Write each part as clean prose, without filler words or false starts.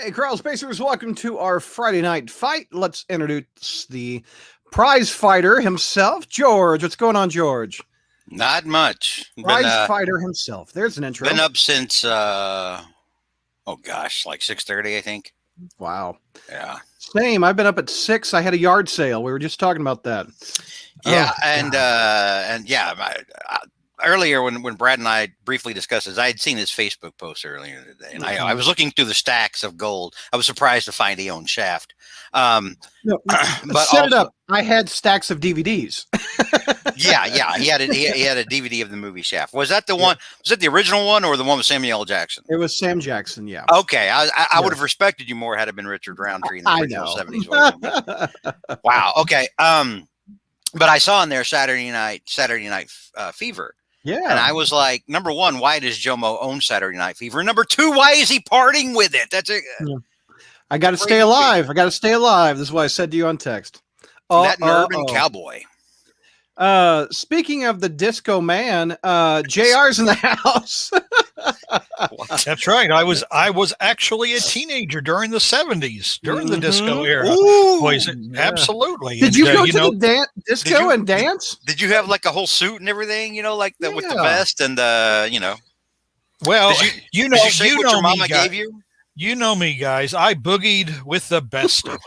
Hey, Carl Spacers, welcome to our Friday night fight. Let's introduce the prize fighter himself, George. What's going on, George? Not much. Prize fighter himself. There's an intro. Been up since like 6:30, I think. Wow. Yeah. Same. I've been up at 6. I had a yard sale. We were just talking about that. Yeah, earlier when Brad and I briefly discussed this, I had seen his Facebook post earlier today, and I was looking through the stacks of gold. I was surprised to find he owned Shaft. But set it up. I had stacks of DVDs. yeah, he had a DVD of the movie Shaft. Was that the one? Was that the original one or the one with Samuel L. Jackson? It was Sam Jackson. Yeah. Okay, I would have respected you more had it been Richard Roundtree in the original '70s version. Wow. Okay. But I saw in there Saturday Night Fever. Yeah. And I was like, number one, why does Jomo own Saturday Night Fever? Number two, why is he partying with it? That's it. Yeah. I got to stay alive. I got to stay alive. This is what I said to you on text. That urban cowboy. Speaking of the Disco Man, JR's in the house. That's right. I was actually a teenager during the 70s, during the disco era. Ooh, absolutely. Did you go to the disco and dance? Did you have like a whole suit and everything? With the vest and Well, did you know what your mama gave you? You know me, guys. I boogied with the best of them.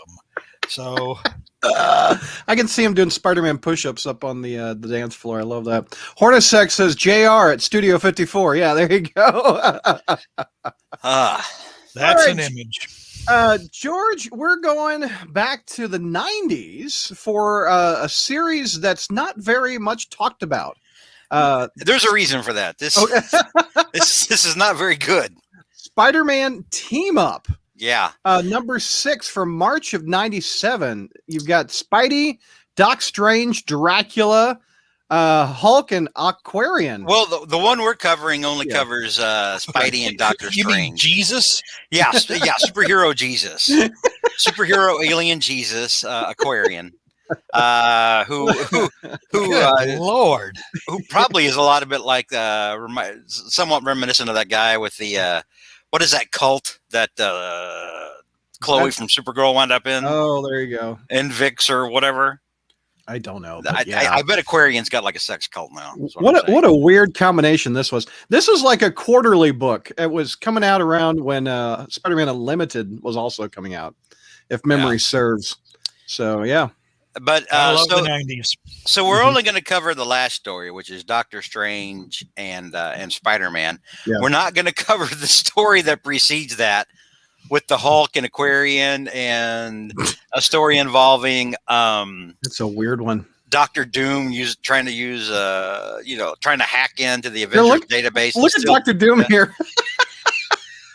So. I can see him doing Spider-Man push-ups up on the dance floor. I love that. Hornacek says JR at Studio 54. Yeah, there you go. That's an image. George, we're going back to the 90s for a series that's not very much talked about. There's a reason for that. This is not very good. Spider-Man Team Up. Yeah. Number 6 from March of 97. You've got Spidey, Doc Strange, Dracula, Hulk, and Aquarian. Well, the one we're covering only covers Spidey and Doctor Strange. You mean Jesus? Yeah, superhero Jesus. Superhero alien Jesus, Aquarian. Lord. Who probably is a lot of bit like somewhat reminiscent of that guy with the what is that cult that Chloe from Supergirl wound up in? Oh, there you go. Invix or whatever. I don't know. I bet Aquarian's got like a sex cult now. What a weird combination this was. This was like a quarterly book. It was coming out around when Spider-Man Unlimited was also coming out, if memory serves. So, yeah. But I love the 90s. So we're only going to cover the last story, which is Doctor Strange and Spider-Man. Yeah. We're not going to cover the story that precedes that with the Hulk and Aquarian and a story involving it's a weird one. Doctor Doom trying to hack into the Avengers database. Look at Doctor Doom here.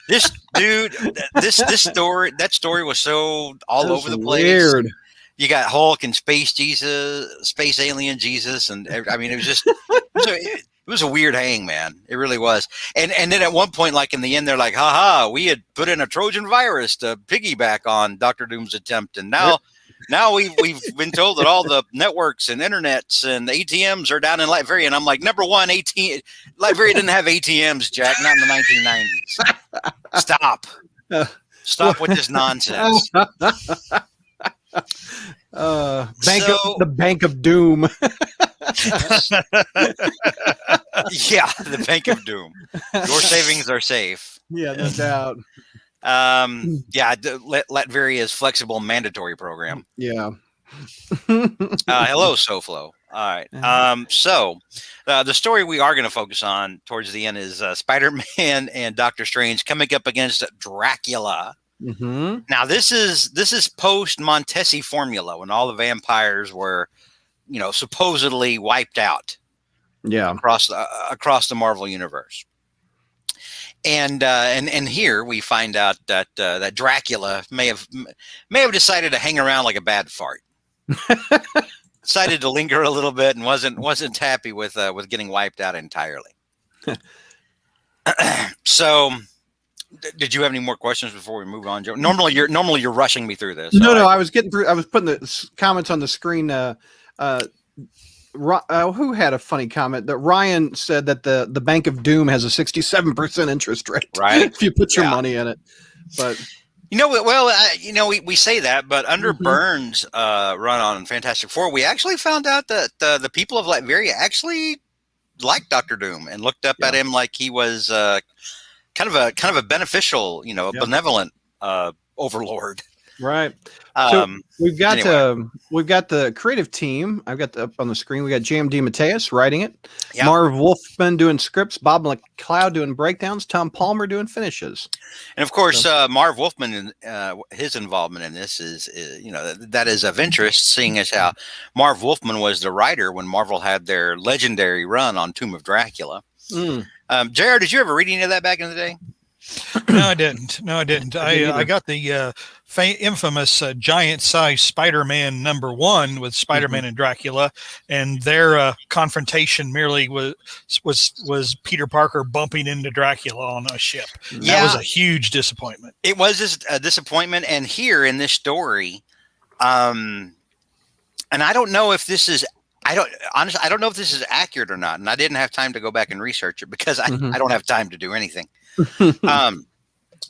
This dude, that story was so all over the place. Weird. You got Hulk and Space Jesus, Space Alien Jesus, and I mean, it was a weird hang, man. It really was. And then at one point, like in the end, they're like, "Ha, we had put in a Trojan virus to piggyback on Doctor Doom's attempt, and now we've been told that all the networks and internets and ATMs are down in Latveria." And I'm like, number one, Latveria didn't have ATMs, Jack, not in the 1990s. Stop with this nonsense. The Bank of Doom. Yeah, the Bank of Doom. Your savings are safe. Yeah, no doubt. Latveria's flexible mandatory program. Yeah. Hello, SoFlo. All right. So the story we are going to focus on towards the end is Spider-Man and Doctor Strange coming up against Dracula. Mm-hmm. Now this is post Montesi formula when all the vampires were, supposedly wiped out. Yeah, across the Marvel universe, and here we find out that Dracula may have decided to hang around like a bad fart. Decided to linger a little bit and wasn't happy with getting wiped out entirely. So. Did you have any more questions before we move on, Joe? Normally you're rushing me through this. No, I was getting through. I was putting the comments on the screen. Who had a funny comment that Ryan said that the Bank of Doom has a 67% interest rate, right? If you put your money in it. But We say that, but under Burns' run on Fantastic Four, we actually found out that the people of Latveria actually liked Doctor Doom and looked up at him like he was kind of a beneficial, a benevolent overlord. Right. So Um, we've got the creative team. I've got up on the screen. We got JMD Mateus writing it. Yeah. Marv Wolfman doing scripts. Bob McLeod doing breakdowns. Tom Palmer doing finishes. And of course, Marv Wolfman, his involvement in this is that is of interest, seeing as how Marv Wolfman was the writer when Marvel had their legendary run on Tomb of Dracula. JR, did you ever read any of that back in the day? No, I didn't. I got the infamous giant-sized Spider-Man #1 with Spider-Man and Dracula, and their confrontation merely was Peter Parker bumping into Dracula on a ship. That was a huge disappointment. It was a disappointment, and here in this story, and I don't know if this is. I don't know if this is accurate or not, and I didn't have time to go back and research it because I don't have time to do anything.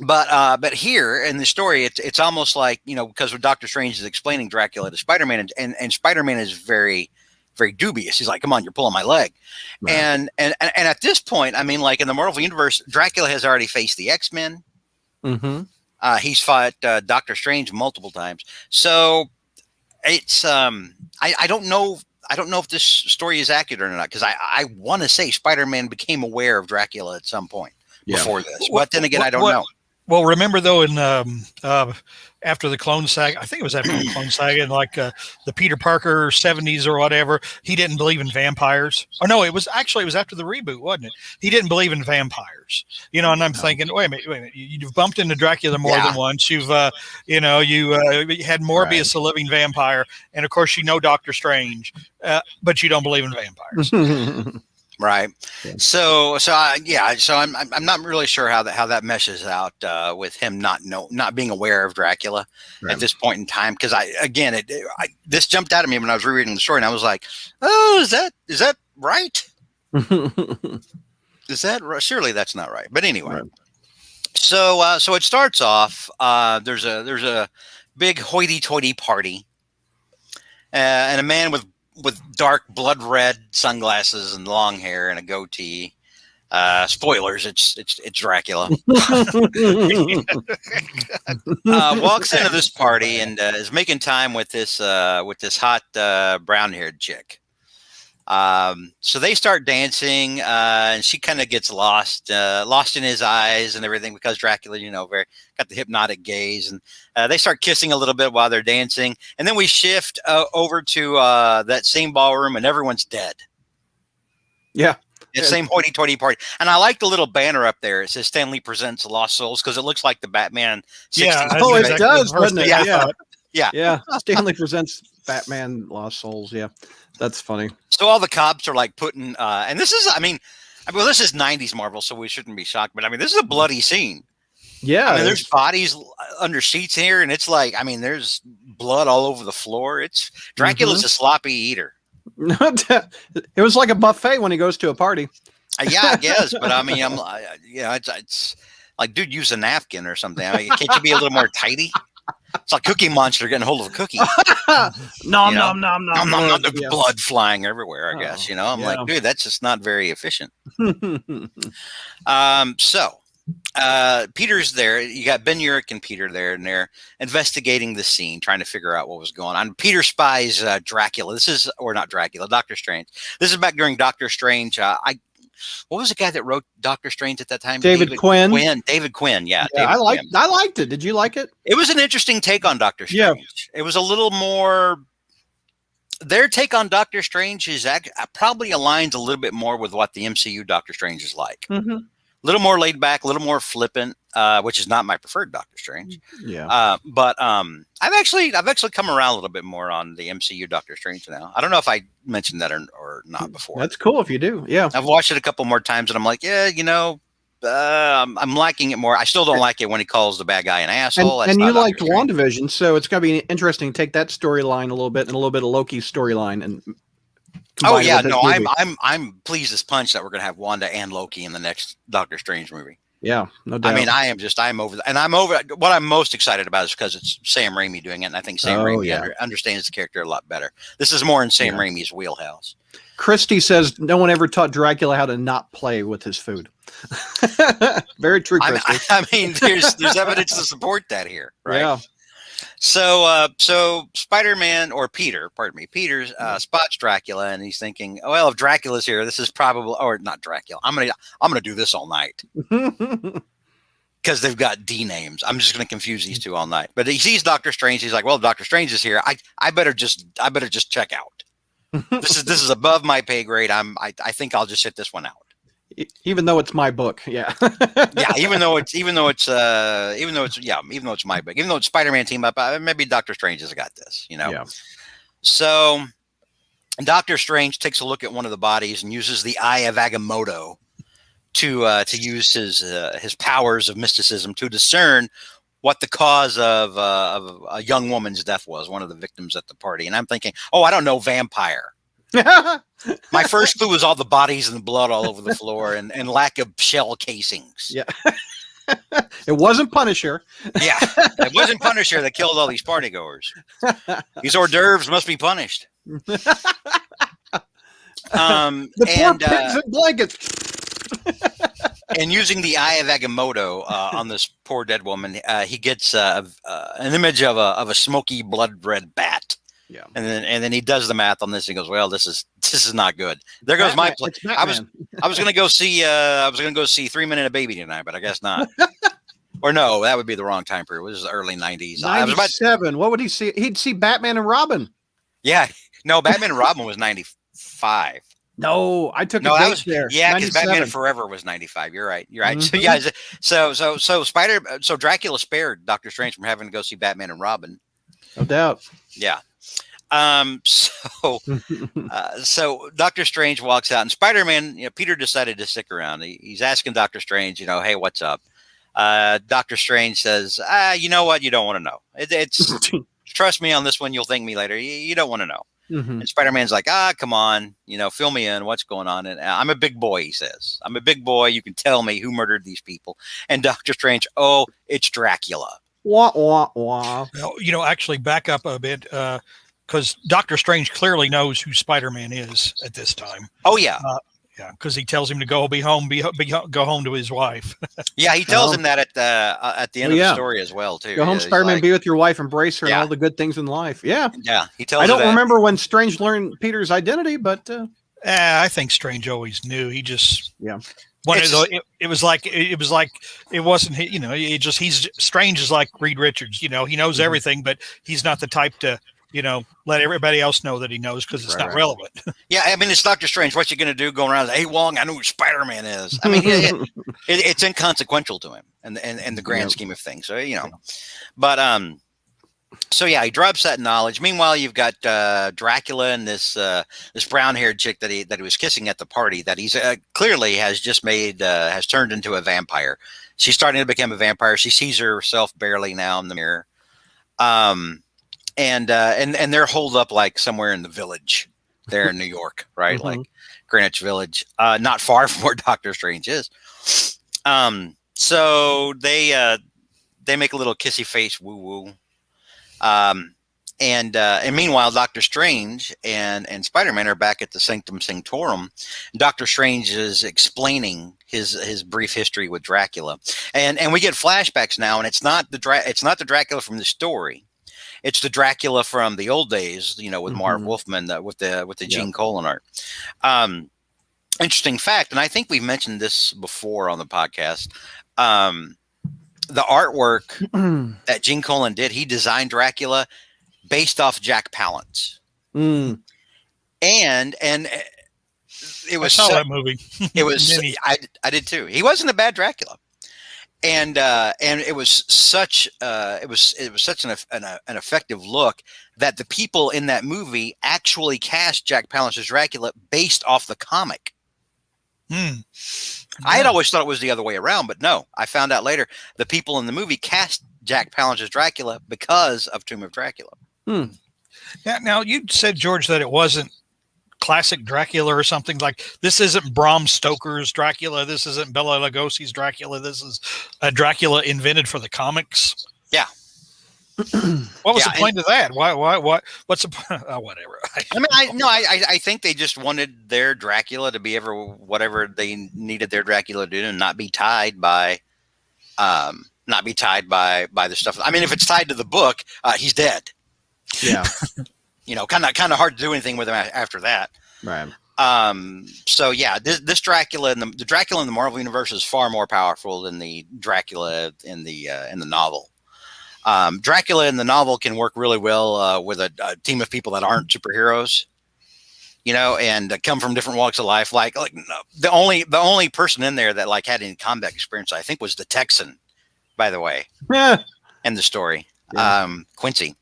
But here in the story, it's almost like, because Doctor Strange is explaining Dracula to Spider-Man, and Spider-Man is very, very dubious. He's like, "Come on, you're pulling my leg," right. and at this point, I mean, like in the Marvel universe, Dracula has already faced the X-Men. He's fought Doctor Strange multiple times, so it's I don't know. I don't know if this story is accurate or not, because I want to say Spider-Man became aware of Dracula at some point before this. But then again, I don't know. Well, remember though, in after the Clone Saga, I think it was after the Clone Saga, in like the Peter Parker 70s or whatever, he didn't believe in vampires. Oh no, it was after the reboot, wasn't it? He didn't believe in vampires. And I'm thinking, wait a minute, you've bumped into Dracula more than once. You've you had Morbius, a living vampire, and of course Doctor Strange, but you don't believe in vampires. Right. Yeah. So I'm not really sure how that meshes out with him not being aware of Dracula at this point in time, because this jumped out at me when I was rereading the story, and I was like, oh, is that right? Is that right? Surely that's not right. But anyway, right. So it starts off. There's a big hoity-toity party, and a man with dark blood red sunglasses and long hair and a goatee. Spoilers, it's Dracula. Walks into this party and is making time with this hot brown-haired chick. So they start dancing, and she kind of gets lost in his eyes and everything, because Dracula, got the hypnotic gaze, and they start kissing a little bit while they're dancing. And then we shift over to that same ballroom, and everyone's dead. Yeah. The same hoity-toity party. And I like the little banner up there. It says Stanley Presents Lost Souls, because it looks like the Batman 60s. Yeah. Oh, it does, doesn't it? Yeah. Yeah. Stanley Presents Batman Lost Souls. Yeah. That's funny. So all the cops are like putting, and this is, this is 90s Marvel, so we shouldn't be shocked. But this is a bloody scene. Yeah. There's bodies under seats here, and it's like, there's blood all over the floor. Dracula's a sloppy eater. It was like a buffet when he goes to a party. Yeah, I guess. But it's like, dude, use a napkin or something. Can't you be a little more tidy? It's like Cookie Monster getting hold of a cookie. Nom. The blood flying everywhere, I guess. I'm like, dude, that's just not very efficient. So Peter's there. You got Ben Urich and Peter there, and they're investigating the scene, trying to figure out what was going on. Peter spies Dracula. Doctor Strange. This is back during Doctor Strange. What was the guy that wrote Doctor Strange at that time? David Quinn. David Quinn. Yeah, I liked it. Did you like it? It was an interesting take on Doctor Strange. Yeah. It was a little more. Their take on Doctor Strange probably aligns a little bit more with what the MCU Doctor Strange is like. A little more laid back, a little more flippant, which is not my preferred Doctor Strange. Yeah. But I've actually come around a little bit more on the MCU Doctor Strange now. I don't know if I mentioned that or not before. That's cool if you do. Yeah. I've watched it a couple more times, and I'm like, I'm liking it more. I still don't like it when he calls the bad guy an asshole. And you liked WandaVision, so it's going to be interesting to take that storyline a little bit and a little bit of Loki's storyline and. Oh yeah, no, I'm pleased as punch that we're going to have Wanda and Loki in the next Doctor Strange movie. Yeah, no doubt. I mean, I'm over, and I'm over. What I'm most excited about is because it's Sam Raimi doing it, and I think Sam Raimi understands the character a lot better. This is more in Sam Raimi's wheelhouse. Christy says no one ever taught Dracula how to not play with his food. Very true, Christy. I mean, there's evidence to support that here, right? Yeah. So Spider-Man, or Peter, spots Dracula, and he's thinking, oh, well, if Dracula's here, this is probably, or not Dracula. I'm gonna do this all night. Because they've got D names. I'm just going to confuse these two all night. But he sees Doctor Strange. He's like, well, Doctor Strange is here. I better just check out. This is above my pay grade. I think I'll just sit this one out. Even though it's my book. Yeah. Yeah. Even though it's my book, even though it's Spider-Man team up, maybe Doctor Strange has got this, Yeah. So Doctor Strange takes a look at one of the bodies and uses the Eye of Agamotto to use his powers of mysticism to discern what the cause of a young woman's death was, one of the victims at the party. And I'm thinking, oh, I don't know, vampire. My first clue was all the bodies and the blood all over the floor and lack of shell casings. Yeah. It wasn't Punisher. Yeah, it wasn't Punisher that killed all these partygoers. These hors d'oeuvres must be punished. The poor pigs and blankets. And using the Eye of Agamotto on this poor dead woman, he gets an image of a smoky blood red bat. Yeah, and then he does the math on this. And he goes, "Well, this is not good." There goes my plan. I was gonna go see 3 Men and a Baby tonight, but I guess not. Or no, that would be the wrong time period. It was the early 90s. 97. What would he see? He'd see Batman and Robin. Yeah, no, Batman and Robin was 95. No, I took a date there. Yeah, because Batman Forever was 95. You're right. Mm-hmm. So So Dracula spared Doctor Strange from having to go see Batman and Robin. No doubt. Yeah. So Doctor Strange walks out, and Spider-Man, Peter decided to stick around. He's asking Doctor Strange, hey, what's up? Doctor Strange says, you know what? You don't want to know. It's trust me on this one. You'll thank me later. You don't want to know. Mm-hmm. And Spider-Man's like, come on, fill me in. What's going on? And I'm a big boy, he says. I'm a big boy. You can tell me who murdered these people. And Doctor Strange, oh, it's Dracula. Wah, wah, wah. Well, actually back up a bit, because Doctor Strange clearly knows who Spider-Man is at this time. Oh, yeah. Yeah, because he tells him to go go home to his wife. Yeah, he tells him that at the end of the story as well, too. Go home, Spider-Man, be with your wife, embrace her, and all the good things in life. Yeah. Yeah, he tells I don't remember when Strange learned Peter's identity, but... I think Strange always knew. He just... Yeah. It was like it wasn't, he's Strange is like Reed Richards, he knows everything, but he's not the type to, let everybody else know that he knows, because it's not relevant. Yeah, I mean, it's Doctor Strange. What's he going to do going around? Hey, Wong, I know who Spider-Man is. I mean, it's inconsequential to him and the grand scheme of things. So, but so yeah, he drops that knowledge. Meanwhile, you've got Dracula and this brown-haired chick that he was kissing at the party that he's clearly has just has turned into a vampire. She's starting to become a vampire. She sees herself barely now in the mirror. And they're holed up like somewhere in the village there in New York, right? Mm-hmm. Like Greenwich Village, not far from where Doctor Strange is. So they make a little kissy face woo woo. And meanwhile, Doctor Strange and Spider-Man are back at the Sanctum Sanctorum. Doctor Strange is explaining his brief history with Dracula, and we get flashbacks now, and it's not the Dracula from the story. It's the Dracula from the old days, with Marv Wolfman, with the Gene Colan art. Interesting fact, and I think we've mentioned this before on the podcast. The artwork that Gene Colan did, he designed Dracula based off Jack Palance. And it was that movie. It was I did too. He wasn't a bad Dracula. And it was such an effective look that the people in that movie actually cast Jack Palance's Dracula based off the comic. I had always thought it was the other way around, but no, I found out later the people in the movie cast Jack Palance's Dracula because of Tomb of Dracula. Now you said, George, that it wasn't classic Dracula or something like this isn't Bram Stoker's Dracula. This isn't Bela Lugosi's Dracula. This is a Dracula invented for the comics. Yeah. What was the point of that? Why? What's the point? Oh, whatever. I think they just wanted their Dracula to be whatever they needed their Dracula to do and not be tied by the stuff. I mean, if it's tied to the book, he's dead. Yeah. Kind of hard to do anything with him after that. Right. So yeah, this Dracula in the Dracula in the Marvel universe is far more powerful than the Dracula in the novel. Dracula in the novel can work really well with a team of people that aren't superheroes, and come from different walks of life. Like the only person in there that like had any combat experience, I think, was the Texan, by the way, in the story, Quincy.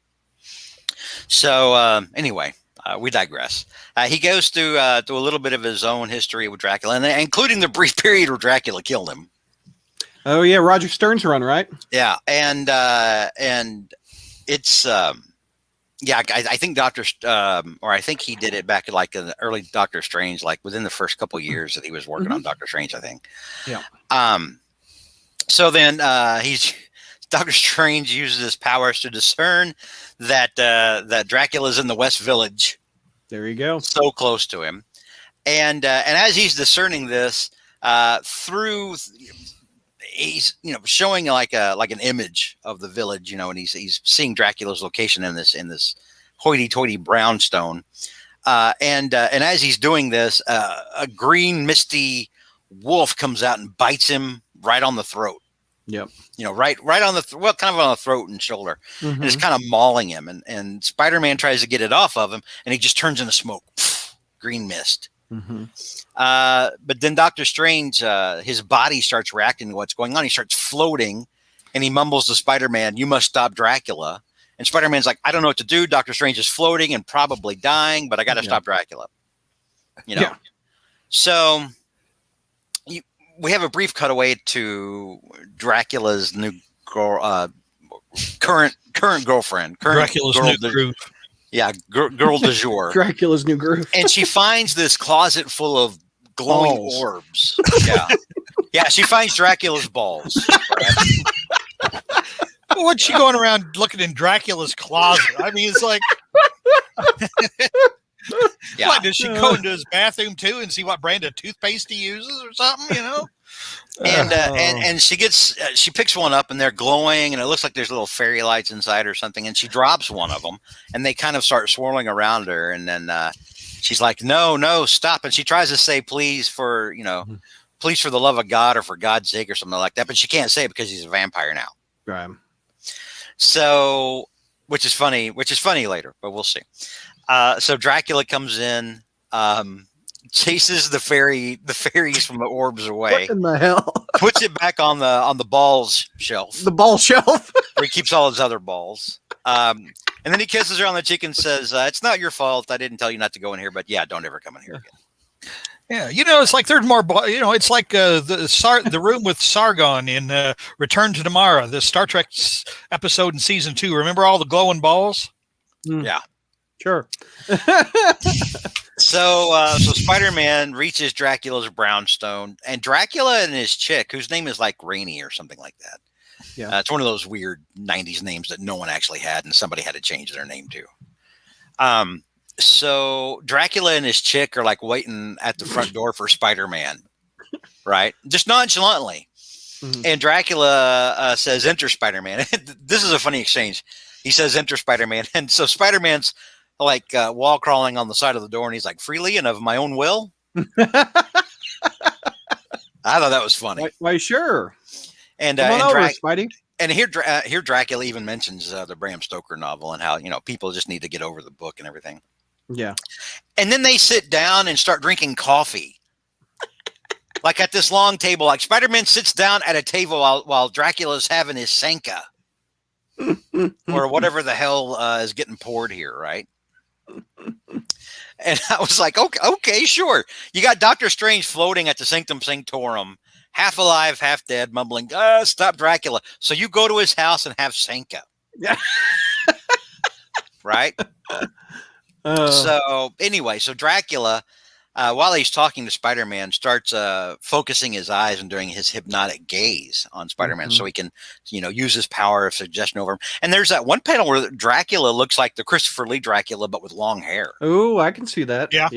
So anyway, we digress. He goes through a little bit of his own history with Dracula, and including the brief period where Dracula killed him. Oh yeah, Roger Stern's run, right? Yeah, and it's I think I think he did it back like in the early Doctor Strange, like within the first couple years that he was working on Doctor Strange, I think. Yeah. So then Doctor Strange uses his powers to discern that Dracula's in the West Village. There you go. So close to him, and as he's discerning this through. He's showing like an image of the village, and he's seeing Dracula's location in this hoity-toity brownstone, and as he's doing this, a green misty wolf comes out and bites him right on the throat. Yep. Right on the kind of on the throat and shoulder, and it's kind of mauling him, and Spider-Man tries to get it off of him, and he just turns into smoke, green mist. But then Doctor Strange, his body starts reacting to what's going on. He starts floating, and he mumbles to Spider-Man, "You must stop Dracula." And Spider-Man's like, "I don't know what to do. Doctor Strange is floating and probably dying, but I got to stop Dracula." So we have a brief cutaway to Dracula's new current girlfriend, Dracula's new groove. Yeah, girl du jour. Dracula's new groove. And she finds this closet full of glowing orbs. Yeah, she finds Dracula's balls. What's she going around looking in Dracula's closet? I mean, it's like, what, does she go into his bathroom too and see what brand of toothpaste he uses or something? And she picks one up and they're glowing and it looks like there's little fairy lights inside or something, and she drops one of them and they kind of start swirling around her, and then she's like, no, stop. And she tries to say please for the love of God or for God's sake or something like that, but she can't say it because he's a vampire now. Right. So which is funny later, but we'll see. So Dracula comes in, chases the fairies from the orbs away. What in the hell? Puts it back on the balls shelf. The ball shelf. Where he keeps all his other balls. And then he kisses her on the cheek and says, "It's not your fault. I didn't tell you not to go in here, but yeah, don't ever come in here again." Yeah, it's like there's more. It's like the room with Sargon in Return to Tomorrow, the Star Trek episode in season 2. Remember all the glowing balls? Yeah, sure. So Spider-Man reaches Dracula's brownstone, and Dracula and his chick, whose name is like Rainey or something like that. Yeah, it's one of those weird '90s names that no one actually had, and somebody had to change their name to. So Dracula and his chick are like waiting at the front door for Spider-Man, right? Just nonchalantly. And Dracula says, "Enter, Spider-Man." This is a funny exchange. He says, "Enter, Spider-Man." And so Spider-Man's like wall crawling on the side of the door, and he's like, "Freely and of my own will." I thought that was funny. Why sure. And Spidey. And here Dracula even mentions the Bram Stoker novel and how people just need to get over the book and everything. Yeah. And then they sit down and start drinking coffee. Like at this long table, like Spider-Man sits down at a table while Dracula's having his Sanka. Or whatever the hell is getting poured here, right? And I was like, okay, sure. You got Doctor Strange floating at the Sanctum Sanctorum, half alive, half dead, mumbling, "Stop Dracula." So you go to his house and have Sanka. Yeah. Right? So anyway, so Dracula, while he's talking to Spider-Man, starts focusing his eyes and doing his hypnotic gaze on Spider-Man, so he can, use his power of suggestion over him. And there's that one panel where Dracula looks like the Christopher Lee Dracula, but with long hair. Oh, I can see that. Yeah,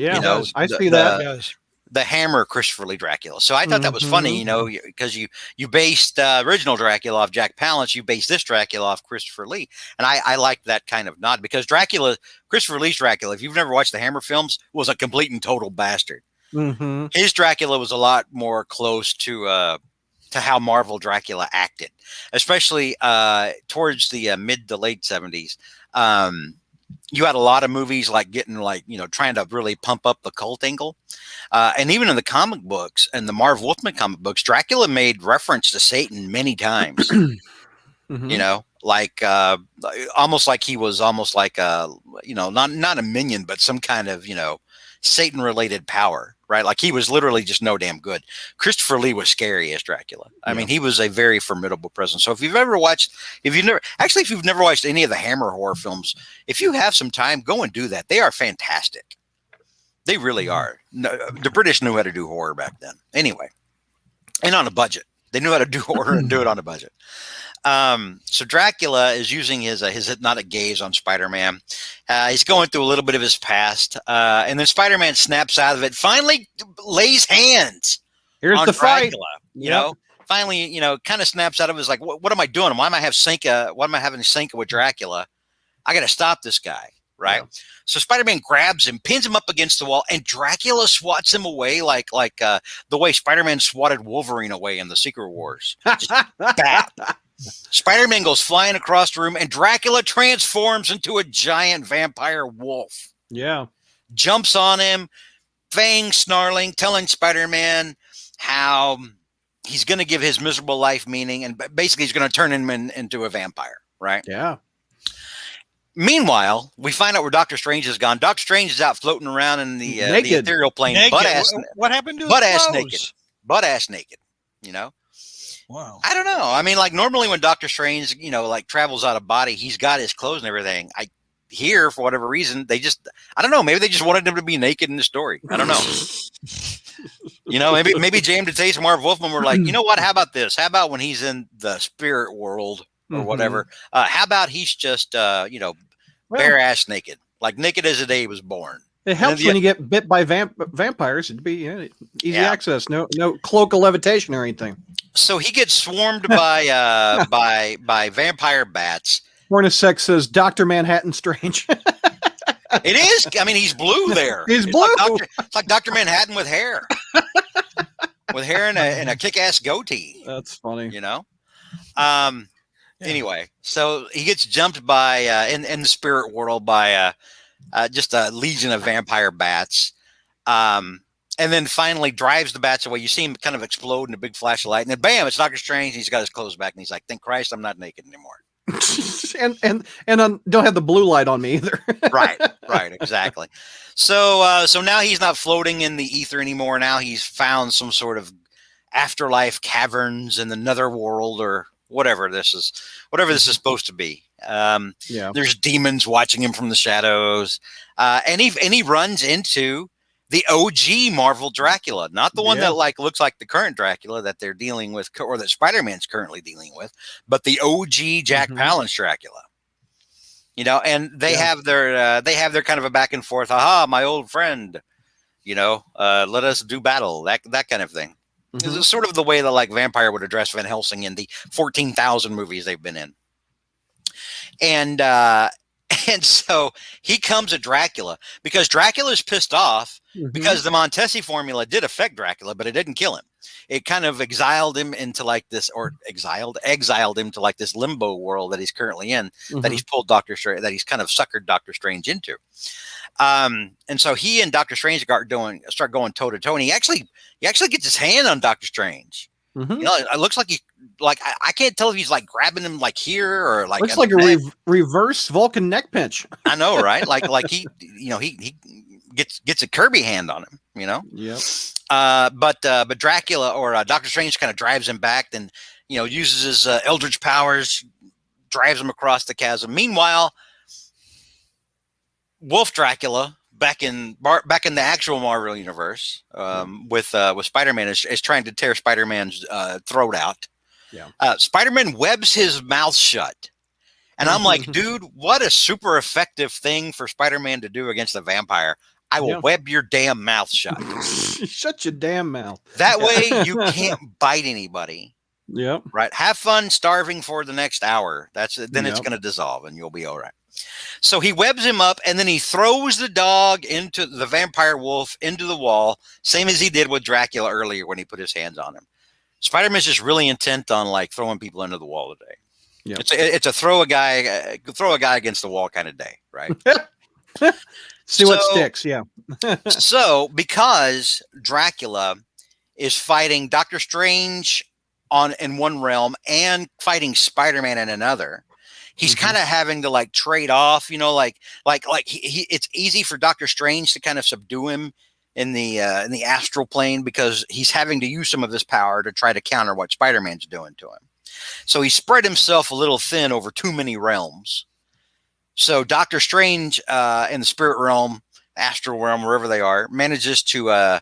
I see that. The Hammer Christopher Lee Dracula. So I thought that was funny, because you based original Dracula off Jack Palance, you based this Dracula off Christopher Lee, and I liked that kind of nod, because Christopher Lee's Dracula, if you've never watched the Hammer films, was a complete and total bastard. His Dracula was a lot more close to how Marvel Dracula acted, especially towards the mid to late 70s. You had a lot of movies trying to really pump up the cult angle. And even in the comic books and the Marv Wolfman comic books, Dracula made reference to Satan many times, almost like he was almost like not a minion, but some kind of, Satan related power, right? Like he was literally just no damn good. Christopher Lee was scary as Dracula. I mean, he was a very formidable presence. So if you've never watched any of the Hammer horror films, if you have some time, go and do that. They are fantastic. They really are. No, the British knew how to do horror back then. Anyway, and on a budget. They knew how to do horror and do it on a budget. So Dracula is using his hypnotic gaze on Spider-Man. He's going through a little bit of his past, and then Spider-Man snaps out of it. Finally, lays hands. Here's on the Dracula, fight. You know, finally, kind of snaps out of it. Is like, what am I doing? Why am I having Cinca with Dracula? I got to stop this guy, right? Yeah. So Spider-Man grabs him, pins him up against the wall, and Dracula swats him away like the way Spider-Man swatted Wolverine away in the Secret Wars. Just bap. Spider-Man goes flying across the room, and Dracula transforms into a giant vampire wolf. Yeah. Jumps on him, fangs snarling, telling Spider-Man how he's going to give his miserable life meaning, and basically he's going to turn him into a vampire, right? Yeah. Meanwhile, we find out where Doctor Strange has gone. Doctor Strange is out floating around in the ethereal plane, butt-ass. What happened to his butt-ass clothes? naked? Butt-ass naked, Wow. I don't know. I mean, like normally when Doctor Strange, travels out of body, he's got his clothes and everything. Here, for whatever reason, I don't know, maybe they just wanted him to be naked in the story. I don't know. Maybe James Tace and Marv Wolfman were like, you know what? How about this? How about when he's in the spirit world or whatever? How about he's just, bare ass naked, like naked as the day he was born. It helps when you get bit by vampires. It'd be easy access. No cloak of levitation or anything. So he gets swarmed by by vampire bats. Hornacek says Dr. Manhattan Strange. It is. I mean, he's blue there. He's blue. It's like Dr. Manhattan with hair. With hair and a kick-ass goatee. That's funny. Anyway, so he gets jumped by in the spirit world by just a legion of vampire bats, and then finally drives the bats away. You see him kind of explode in a big flash of light, and then bam, it's Doctor Strange. He's got his clothes back, and he's like, "Thank Christ, I'm not naked anymore." and don't have the blue light on me either. right, exactly. So now he's not floating in the ether anymore. Now he's found some sort of afterlife caverns in the nether world or whatever this is supposed to be. There's demons watching him from the shadows, and he runs into the OG Marvel Dracula, not the one that looks like the current Dracula that they're dealing with, or that Spider-Man's currently dealing with, but the OG Jack Palance Dracula. And they have their kind of a back and forth. Aha, my old friend. Let us do battle. That kind of thing. This is sort of the way that Vampire would address Van Helsing in the 14,000 movies they've been in. And so he comes at Dracula because Dracula's pissed off because the Montesi formula did affect Dracula, but it didn't kill him. It kind of exiled him into exiled him to this limbo world that he's currently in, that he's pulled that he's kind of suckered Doctor Strange into. And so he and Doctor Strange start going toe to toe, and he actually gets his hand on Doctor Strange. It looks like I can't tell if he's grabbing him here or looks like a reverse Vulcan neck pinch. I know, right? He gets a Kirby hand on him. Yep. But Dracula or Doctor Strange kind of drives him back, then uses his Eldritch powers, drives him across the chasm. Meanwhile, Wolf Dracula back in the actual Marvel universe, with Spider-Man is trying to tear Spider-Man's throat out. Yeah. Spider-Man webs his mouth shut. And I'm like, dude, what a super effective thing for Spider-Man to do against a vampire. I will web your damn mouth shut. Shut your damn mouth. That way you can't bite anybody. Yep. Right. Have fun starving for the next hour. Then it's going to dissolve and you'll be all right. So he webs him up and then he throws the dog into the vampire wolf into the wall, same as he did with Dracula earlier when he put his hands on him. Spider-Man's just really intent on like throwing people into the wall today. Yeah, it's a throw a guy against the wall kind of day, right? See what sticks. Yeah. So because Dracula is fighting Doctor Strange in one realm and fighting Spider-Man in another, he's kind of having to like trade off, you know, like it's easy for Doctor Strange to kind of subdue him in the astral plane because he's having to use some of this power to try to counter what Spider-Man's doing to him. So he spread himself a little thin over too many realms. So Doctor Strange in the spirit realm, astral realm, wherever they are, manages to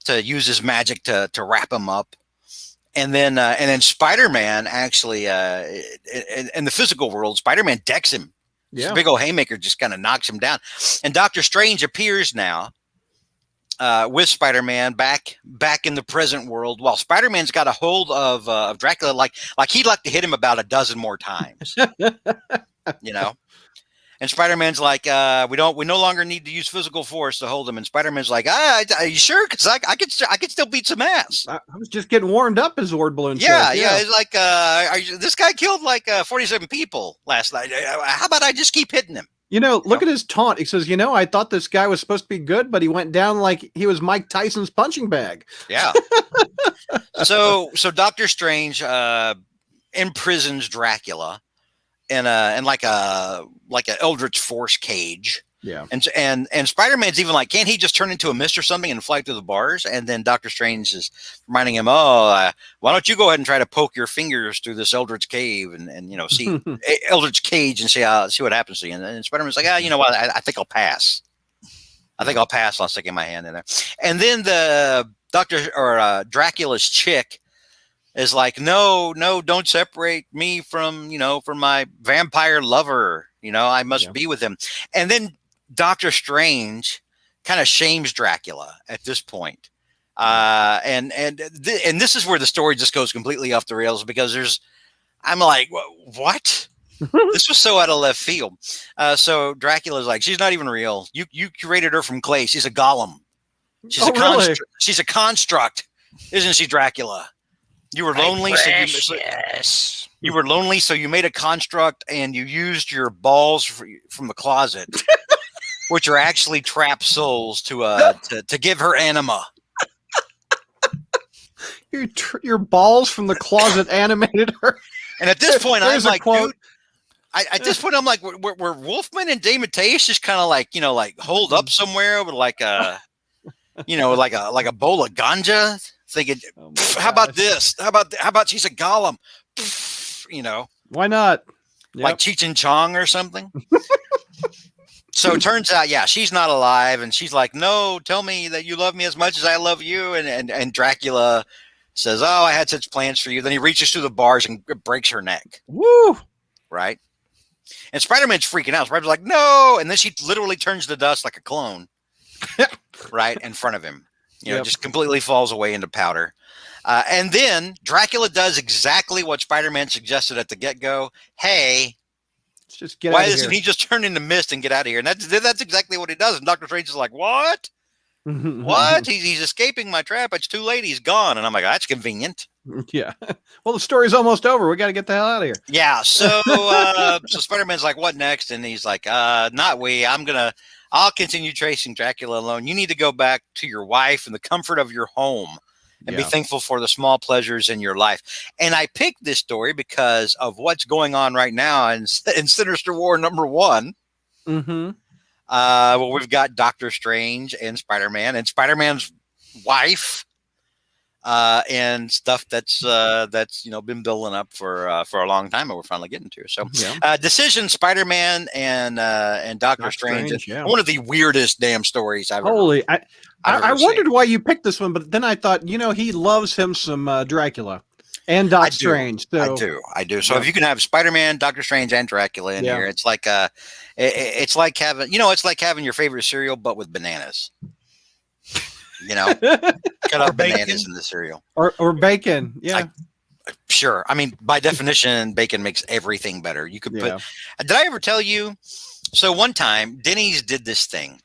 use his magic to wrap him up. And then Spider-Man actually in the physical world, Spider-Man decks him. Yeah. Big old haymaker just kind of knocks him down. And Doctor Strange appears now with Spider-Man back in the present world, while Spider-Man's got a hold of Dracula, like he'd like to hit him about a dozen more times, you know. And Spider-Man's like, we no longer need to use physical force to hold him. And Spider-Man's like, are you sure? Because I could still beat some ass. I was just getting warmed up, as Ward Balloon says. Yeah. It's like, this guy killed like 47 people last night. How about I just keep hitting him? You know, look at his taunt. He says, I thought this guy was supposed to be good, but he went down like he was Mike Tyson's punching bag. Yeah. So Doctor Strange imprisons Dracula in like an Eldritch Force cage. Yeah. And Spider-Man's even like, can't he just turn into a mist or something and fly through the bars? And then Doctor Strange is reminding him, why don't you go ahead and try to poke your fingers through this Eldritch cave and see Eldritch cage and see what happens to you. And Spider-Man's like, you know what? I think I'll pass. I'll stick my hand in there. And then the Dracula's chick is like, no, don't separate me from my vampire lover. I must be with him. And then Doctor Strange kind of shames Dracula at this point. And this is where the story just goes completely off the rails because I'm like, what? This was so out of left field. So Dracula's like, she's not even real. You created her from clay. She's a golem. She's a construct. Isn't she, Dracula? You were lonely, you were lonely, so you made a construct and you used your balls from the closet, which are actually trapped souls, to give her anima. Your balls from the closet animated her. And at this point, I'm like, dude. At this point, I'm like, were Wolfman and Dave Matteis just kind of like, holed up somewhere with like a bowl of ganja? Thinking, how about this? How about she's a golem? Why not? Yep. Like Cheech and Chong or something. So it turns out, she's not alive, and she's like, no, tell me that you love me as much as I love you. And Dracula says, oh, I had such plans for you. Then he reaches through the bars and breaks her neck. Woo! Right? And Spider-Man's freaking out. Spider-Man's like, no! And then she literally turns to dust like a clone. Right in front of him. Just completely falls away into powder. And then Dracula does exactly what Spider-Man suggested at the get-go. Hey, let's just get why out of doesn't here. he just turn into mist and get out of here? And that's exactly what he does. And Doctor Strange is like, what? What? He's escaping my trap. It's too late. He's gone. And I'm like, that's convenient. Yeah. Well, the story's almost over. We got to get the hell out of here. Yeah. So Spider-Man's like, what next? And he's like, not we. I'll continue tracing Dracula alone. You need to go back to your wife and the comfort of your home and be thankful for the small pleasures in your life. And I picked this story because of what's going on right now in Sinister War #1. Mm-hmm. Well, we've got Doctor Strange and Spider-Man Spider-Man's wife and stuff that's been building up for a long time, and we're finally getting to. So, Decision, Spider-Man, and Doctor Strange. One of the weirdest damn stories I've ever I wondered seen. why you picked this one, but then I thought, he loves him some Dracula and Doc Strange. So. I do. So if you can have Spider-Man, Doctor Strange, and Dracula in here, it's like it's like having your favorite cereal, but with bananas. Cut up bananas in the cereal, or bacon. Yeah, sure. I mean, by definition, bacon makes everything better. You could put. Did I ever tell you? So one time, Denny's did this thing.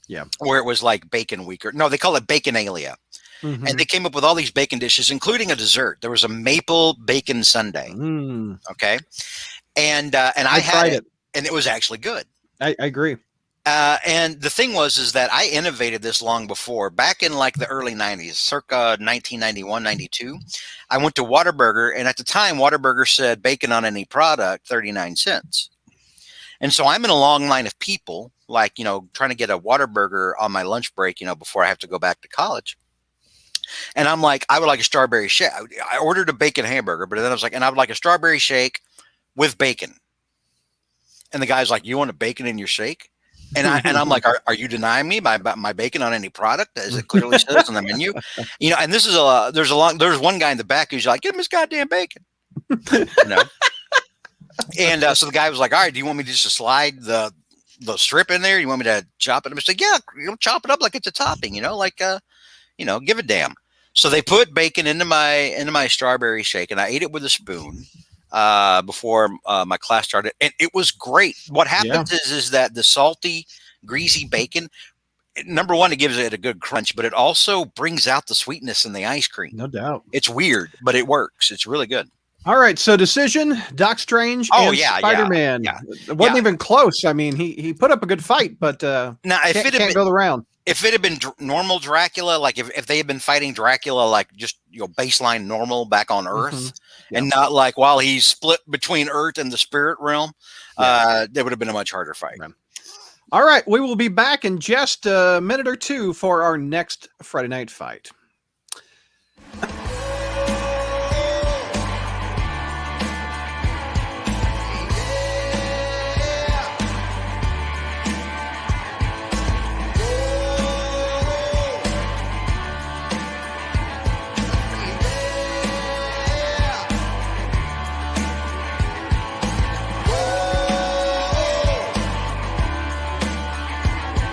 Yeah, where it was like bacon week, or no, they call it Baconalia. And they came up with all these bacon dishes, including a dessert. There was a maple bacon sundae. Okay. And I had it, and it was actually good. I agree. And the thing is that I innovated this long before, back in like the early 90s, circa 1991, 92. I went to Whataburger, and at the time, Whataburger said bacon on any product, 39 cents. And so I'm in a long line of people, like, trying to get a Whataburger on my lunch break, before I have to go back to college. And I'm like, I would like a strawberry shake. I ordered a bacon hamburger, but then I was like, and I would like a strawberry shake with bacon. And the guy's like, you want a bacon in your shake? And I'm like, are you denying me my bacon on any product, as it clearly says on the menu? And this is there's one guy in the back who's like, give him his goddamn bacon. And so the guy was like, all right, do you want me just to slide the strip in there? You want me to chop it? I was like, yeah, chop it up like it's a topping, give a damn. So they put bacon into my strawberry shake, and I ate it with a spoon before my class started, and it was great. What happens is that the salty, greasy bacon, number one, it gives it a good crunch, but it also brings out the sweetness in the ice cream. No doubt. It's weird, but it works. It's really good. All right, so Decision, Doc Strange, and Spider-Man. It wasn't even close. I mean, he put up a good fight, but now if can't go around. If it had been normal Dracula, like if they had been fighting Dracula, like just baseline normal back on Earth, and not like while he's split between Earth and the spirit realm, that would have been a much harder fight. Right. All right, we will be back in just a minute or two for our next Friday night fight.